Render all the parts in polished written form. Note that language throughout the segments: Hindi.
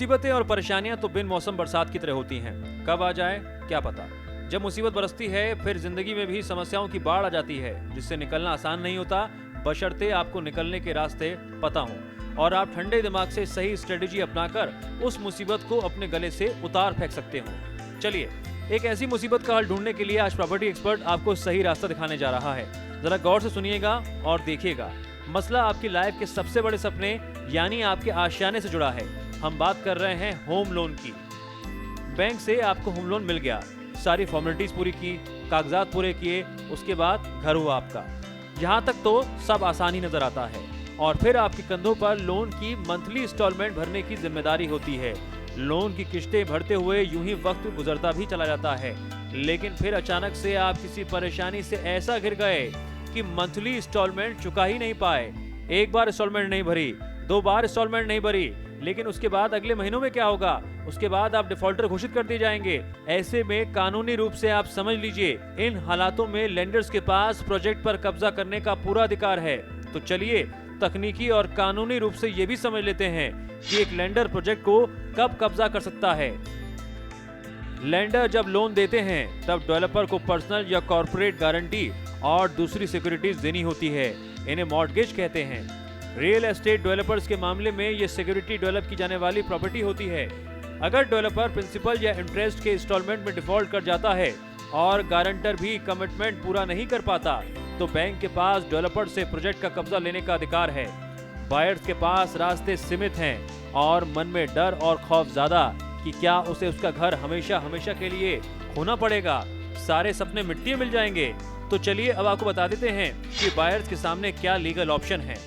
मुसीबतें और परेशानियां तो बिन मौसम बरसात की तरह होती हैं, कब आ जाए क्या पता। जब मुसीबत बरसती है फिर जिंदगी में भी समस्याओं की बाढ़ आ जाती है, जिससे निकलना आसान नहीं होता, बशर्ते आपको निकलने के रास्ते पता हों और आप ठंडे दिमाग से सही स्ट्रेटेजी अपनाकर उस मुसीबत को अपने गले से उतार फेंक सकते हो। चलिए, एक ऐसी मुसीबत का हल ढूंढने के लिए आज प्रॉपर्टी एक्सपर्ट आपको सही रास्ता दिखाने जा रहा है। जरा गौर से सुनिएगा और देखिएगा। मसला आपकी लाइफ के सबसे बड़े सपने यानी आपके आशियाने से जुड़ा है। हम बात कर रहे हैं होम लोन की। बैंक से आपको होम लोन मिल गया, सारी फॉर्मेलिटीज पूरी की, कागजात पूरे किए, उसके बाद घर हुआ आपका। यहाँ तक तो सब आसानी नजर आता है और फिर आपके कंधों पर लोन की मंथली इंस्टॉलमेंट भरने की जिम्मेदारी होती है। लोन की किश्तें भरते हुए यूं ही वक्त गुजरता भी चला जाता है, लेकिन फिर अचानक से आप किसी परेशानी से ऐसा घिर गए कि मंथली इंस्टॉलमेंट चुका ही नहीं पाए। एक बार इंस्टॉलमेंट नहीं भरी, 2 बार इंस्टॉलमेंट नहीं भरी, लेकिन उसके बाद अगले महीनों में क्या होगा? उसके बाद आप डिफॉल्टर घोषित कर दिए जाएंगे। ऐसे में कानूनी रूप से आप समझ लीजिए, इन हालातों में लेंडर्स के पास प्रोजेक्ट पर कब्जा करने का पूरा अधिकार है। तो चलिए तकनीकी और कानूनी रूप से ये भी समझ लेते हैं कि एक लेंडर प्रोजेक्ट को कब कब्जा कर सकता है। लेंडर जब लोन देते हैं तब डेवलपर को पर्सनल या कॉर्पोरेट गारंटी और दूसरी सिक्योरिटीज देनी होती है। इन्हें मॉर्टगेज कहते हैं। रियल एस्टेट डेवलपर्स के मामले में ये सिक्योरिटी डेवलप की जाने वाली प्रॉपर्टी होती है। अगर डेवलपर प्रिंसिपल या इंटरेस्ट के इंस्टॉलमेंट में डिफॉल्ट कर जाता है और गारंटर भी कमिटमेंट पूरा नहीं कर पाता, तो बैंक के पास डेवलपर से प्रोजेक्ट का कब्जा लेने का अधिकार है। बायर्स के पास रास्ते सीमित हैं और मन में डर और खौफ ज्यादा कि क्या उसे उसका घर हमेशा हमेशा के लिए खोना पड़ेगा, सारे सपने मिट्टी मिल जाएंगे। तो चलिए अब आपको बता देते हैं कि बायर्स के सामने क्या लीगल ऑप्शन है।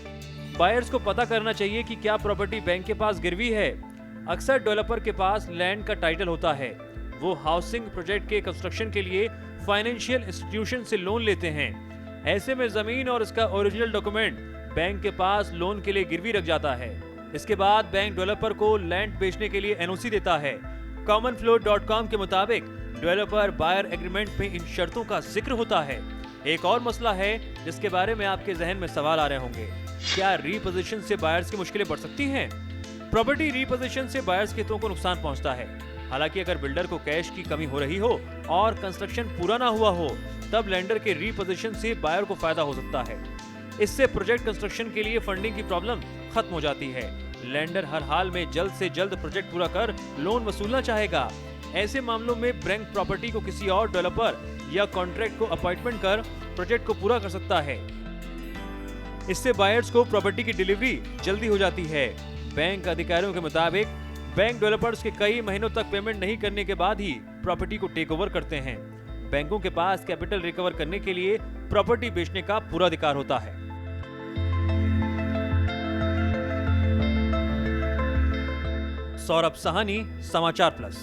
बायर्स को पता करना चाहिए कि क्या प्रॉपर्टी बैंक के पास गिरवी है। अक्सर डेवलपर के पास लैंड का टाइटल होता है। वो हाउसिंग प्रोजेक्ट के कंस्ट्रक्शन के लिए फाइनेंशियल इंस्टीट्यूशन से लोन लेते हैं। ऐसे में जमीन और इसका ओरिजिनल डॉक्यूमेंट बैंक के पास लोन के लिए गिरवी रख जाता है। इसके बाद बैंक डेवलपर को लैंड बेचने के लिए एनओसी देता है। commonflow.com के मुताबिक डेवलपर बायर एग्रीमेंट में इन शर्तों का जिक्र होता है। एक और मसला है जिसके बारे में आपके जहन में सवाल आ रहे होंगे, क्या रीपोजीशन से बायर्स की मुश्किलें बढ़ सकती हैं? प्रॉपर्टी रीपोजीशन से बायर्स के हितों को नुकसान पहुंचता है। हालांकि अगर बिल्डर को कैश की कमी हो रही हो और कंस्ट्रक्शन पूरा ना हुआ हो, तब लेंडर के रीपोजीशन से बायर को फायदा हो सकता है। इससे प्रोजेक्ट कंस्ट्रक्शन के लिए फंडिंग की प्रॉब्लम खत्म हो जाती है। लेंडर हर हाल में जल्द से जल्द प्रोजेक्ट पूरा कर लोन वसूलना चाहेगा। ऐसे मामलों में बैंक प्रॉपर्टी को किसी और डेवलपर या कॉन्ट्रैक्ट को अपॉइंटमेंट कर प्रोजेक्ट को पूरा कर सकता है। इससे बायर्स को प्रॉपर्टी की डिलीवरी जल्दी हो जाती है। बैंक अधिकारियों के मुताबिक बैंक डेवलपर्स के कई महीनों तक पेमेंट नहीं करने के बाद ही प्रॉपर्टी को टेक ओवर करते हैं। बैंकों के पास कैपिटल रिकवर करने के लिए प्रॉपर्टी बेचने का पूरा अधिकार होता है। सौरभ सहानी, समाचार प्लस।